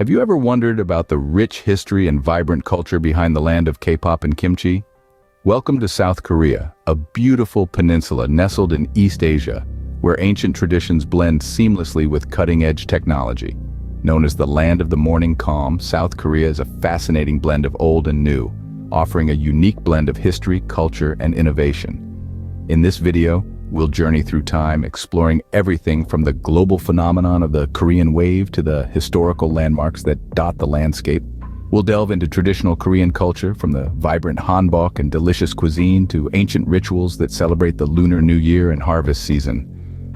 Have you ever wondered about the rich history and vibrant culture behind the land of K-pop and kimchi? Welcome to South Korea, a beautiful peninsula nestled in East Asia, where ancient traditions blend seamlessly with cutting-edge technology. Known as the land of the morning calm, South Korea is a fascinating blend of old and new, offering a unique blend of history, culture, and innovation. In this video, we'll journey through time, exploring everything from the global phenomenon of the Korean wave to the historical landmarks that dot the landscape. We'll delve into traditional Korean culture, from the vibrant hanbok and delicious cuisine to ancient rituals that celebrate the Lunar New Year and harvest season.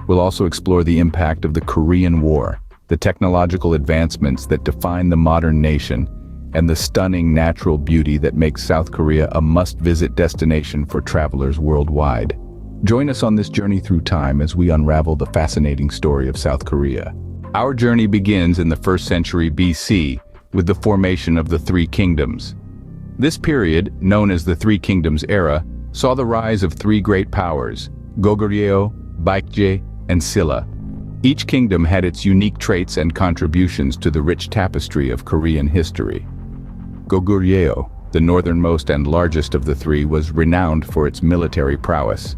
We'll also explore the impact of the Korean War, the technological advancements that define the modern nation, and the stunning natural beauty that makes South Korea a must-visit destination for travelers worldwide. Join us on this journey through time as we unravel the fascinating story of South Korea. Our journey begins in the 1st century BC with the formation of the Three Kingdoms. This period, known as the Three Kingdoms era, saw the rise of three great powers, Goryeo, Baekje, and Silla. Each kingdom had its unique traits and contributions to the rich tapestry of Korean history. Goryeo, the northernmost and largest of the three, was renowned for its military prowess.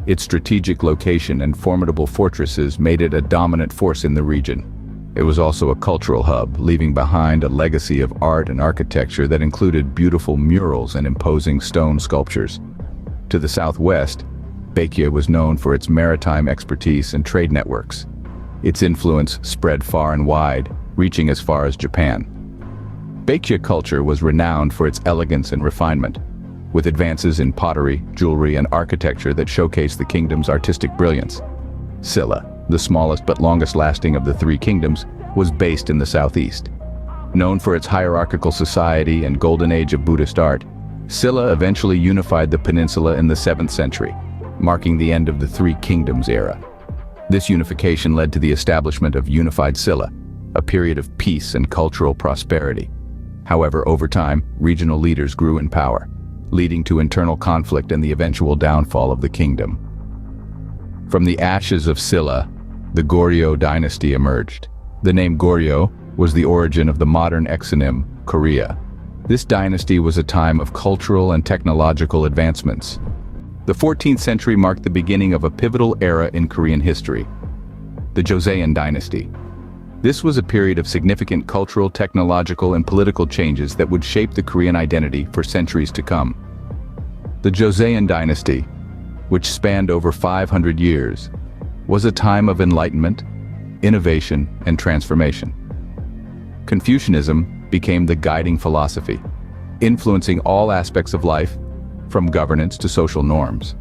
Its strategic location and formidable fortresses made it a dominant force in the region. It was also a cultural hub, leaving behind a legacy of art and architecture that included beautiful murals and imposing stone sculptures. To the southwest, Baekje was known for its maritime expertise and trade networks. Its influence spread far and wide, reaching as far as Japan. Baekje culture was renowned for its elegance and refinement, with advances in pottery, jewelry, and architecture that showcased the kingdom's artistic brilliance. Silla, the smallest but longest-lasting of the three kingdoms, was based in the southeast. Known for its hierarchical society and golden age of Buddhist art, Silla eventually unified the peninsula in the 7th century, marking the end of the Three Kingdoms era. This unification led to the establishment of unified Silla, a period of peace and cultural prosperity. However, over time, regional leaders grew in power, leading to internal conflict and the eventual downfall of the kingdom. From the ashes of Silla, the Goryeo dynasty emerged. The name Goryeo was the origin of the modern exonym Korea. This dynasty was a time of cultural and technological advancements. The 14th century marked the beginning of a pivotal era in Korean history, the Joseon dynasty. This was a period of significant cultural, technological, and political changes that would shape the Korean identity for centuries to come. The Joseon dynasty, which spanned over 500 years, was a time of enlightenment, innovation, and transformation. Confucianism became the guiding philosophy, influencing all aspects of life, from governance to social norms.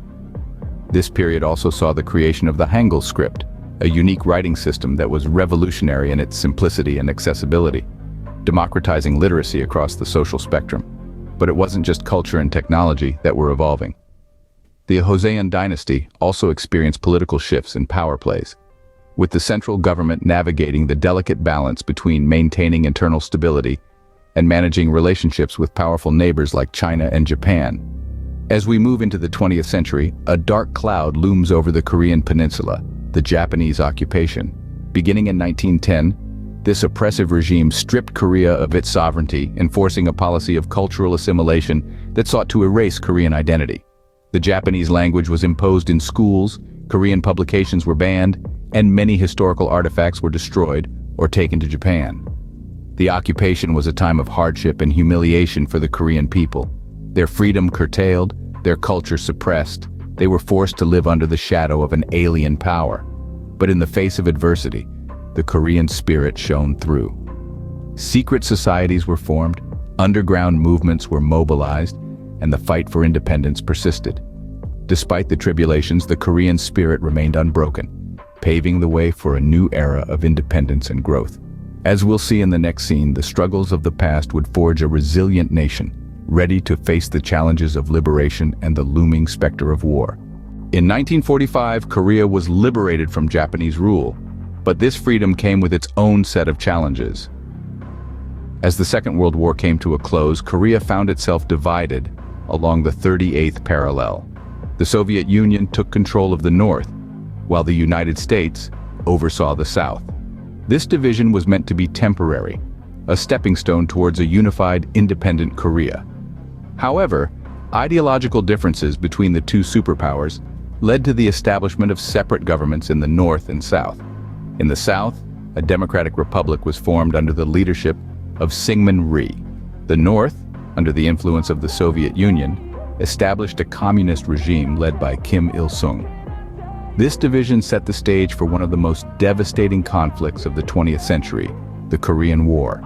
This period also saw the creation of the Hangul script, a unique writing system that was revolutionary in its simplicity and accessibility, democratizing literacy across the social spectrum. But it wasn't just culture and technology that were evolving. The Joseon dynasty also experienced political shifts and power plays, with the central government navigating the delicate balance between maintaining internal stability and managing relationships with powerful neighbors like China and Japan. As we move into the 20th century, a dark cloud looms over the Korean peninsula, the Japanese occupation. Beginning in 1910, this oppressive regime stripped Korea of its sovereignty, enforcing a policy of cultural assimilation that sought to erase Korean identity. The Japanese language was imposed in schools, Korean publications were banned, and many historical artifacts were destroyed or taken to Japan. The occupation was a time of hardship and humiliation for the Korean people. Their freedom curtailed, their culture suppressed. They were forced to live under the shadow of an alien power. But in the face of adversity, the Korean spirit shone through. Secret societies were formed, underground movements were mobilized, and the fight for independence persisted. Despite the tribulations, the Korean spirit remained unbroken, paving the way for a new era of independence and growth. As we'll see in the next scene, the struggles of the past would forge a resilient nation, ready to face the challenges of liberation and the looming specter of war. In 1945, Korea was liberated from Japanese rule, but this freedom came with its own set of challenges. As the Second World War came to a close, Korea found itself divided along the 38th parallel. The Soviet Union took control of the North, while the United States oversaw the South. This division was meant to be temporary, a stepping stone towards a unified, independent Korea. However, ideological differences between the two superpowers led to the establishment of separate governments in the North and South. In the South, a democratic republic was formed under the leadership of Syngman Rhee. The North, under the influence of the Soviet Union, established a communist regime led by Kim Il-sung. This division set the stage for one of the most devastating conflicts of the 20th century, the Korean War.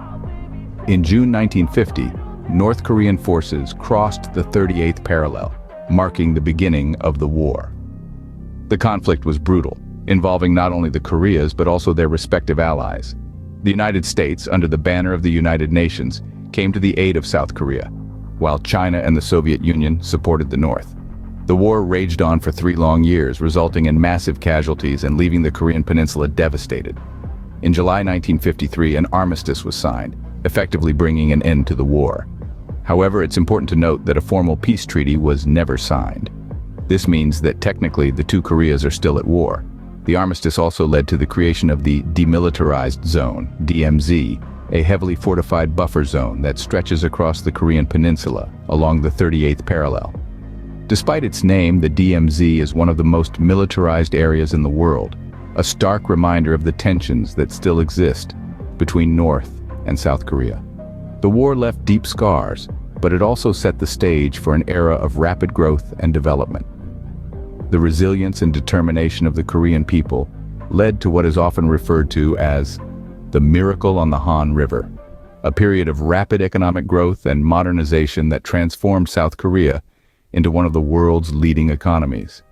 In June 1950, North Korean forces crossed the 38th parallel, marking the beginning of the war. The conflict was brutal, involving not only the Koreas but also their respective allies. The United States, under the banner of the United Nations, came to the aid of South Korea, while China and the Soviet Union supported the North. The war raged on for 3 long years, resulting in massive casualties and leaving the Korean peninsula devastated. In July 1953, an armistice was signed, effectively bringing an end to the war. However, it's important to note that a formal peace treaty was never signed. This means that technically the two Koreas are still at war. The armistice also led to the creation of the Demilitarized Zone, DMZ, a heavily fortified buffer zone that stretches across the Korean peninsula along the 38th parallel. Despite its name, the DMZ is one of the most militarized areas in the world, a stark reminder of the tensions that still exist between North and South Korea. The war left deep scars, but it also set the stage for an era of rapid growth and development. The resilience and determination of the Korean people led to what is often referred to as the miracle on the Han River, a period of rapid economic growth and modernization that transformed South Korea into one of the world's leading economies.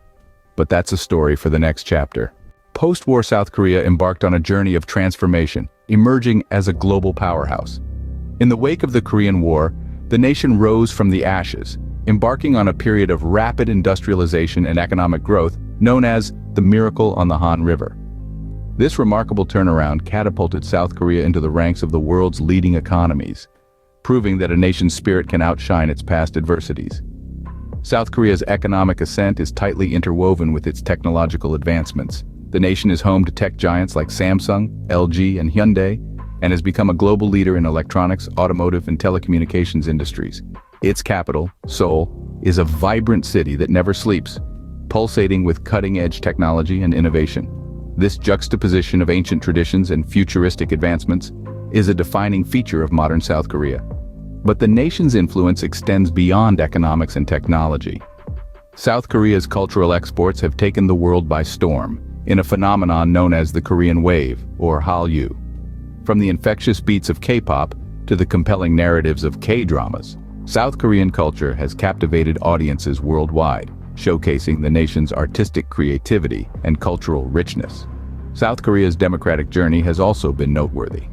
But that's a story for the next chapter. Post-war South Korea embarked on a journey of transformation, emerging as a global powerhouse. In the wake of the Korean War, the nation rose from the ashes, embarking on a period of rapid industrialization and economic growth known as the miracle on the Han River. This remarkable turnaround catapulted South Korea into the ranks of the world's leading economies, proving that a nation's spirit can outshine its past adversities. South Korea's economic ascent is tightly interwoven with its technological advancements. The nation is home to tech giants like Samsung, LG, and Hyundai, and has become a global leader in electronics, automotive, and telecommunications industries. Its capital, Seoul, is a vibrant city that never sleeps, pulsating with cutting-edge technology and innovation. This juxtaposition of ancient traditions and futuristic advancements is a defining feature of modern South Korea. But the nation's influence extends beyond economics and technology. South Korea's cultural exports have taken the world by storm in a phenomenon known as the Korean Wave, or Hallyu. From the infectious beats of K-pop to the compelling narratives of K-dramas, South Korean culture has captivated audiences worldwide, showcasing the nation's artistic creativity and cultural richness. South Korea's democratic journey has also been noteworthy.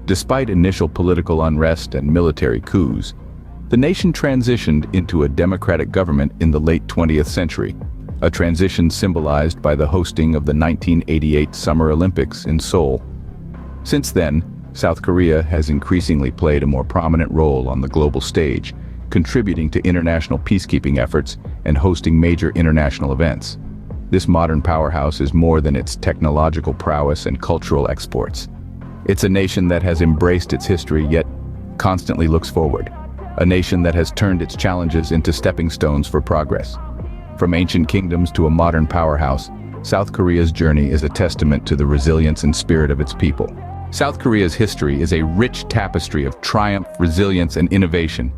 Despite initial political unrest and military coups, the nation transitioned into a democratic government in the late 20th century, a transition symbolized by the hosting of the 1988 Summer Olympics in Seoul. Since then, South Korea has increasingly played a more prominent role on the global stage, contributing to international peacekeeping efforts and hosting major international events. This modern powerhouse is more than its technological prowess and cultural exports. It's a nation that has embraced its history yet constantly looks forward. A nation that has turned its challenges into stepping stones for progress. From ancient kingdoms to a modern powerhouse, South Korea's journey is a testament to the resilience and spirit of its people. South Korea's history is a rich tapestry of triumph, resilience, and innovation.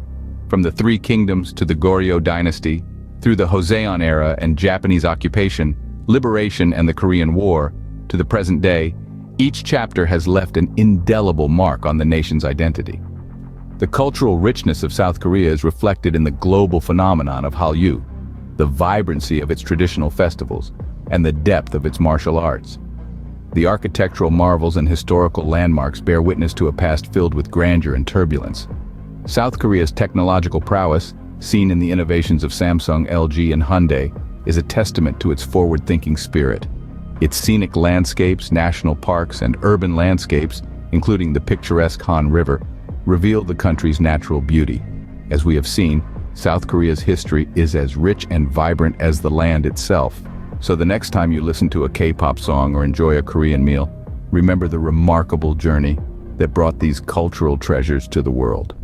From the Three Kingdoms to the Goryeo Dynasty, through the Joseon era and Japanese occupation, liberation and the Korean War, to the present day, each chapter has left an indelible mark on the nation's identity. The cultural richness of South Korea is reflected in the global phenomenon of Hallyu, the vibrancy of its traditional festivals, and the depth of its martial arts. The architectural marvels and historical landmarks bear witness to a past filled with grandeur and turbulence. South Korea's technological prowess, seen in the innovations of Samsung, LG, and Hyundai, is a testament to its forward-thinking spirit. Its scenic landscapes, national parks, and urban landscapes, including the picturesque Han River, reveal the country's natural beauty. As we have seen, South Korea's history is as rich and vibrant as the land itself. So the next time you listen to a K-pop song or enjoy a Korean meal, remember the remarkable journey that brought these cultural treasures to the world.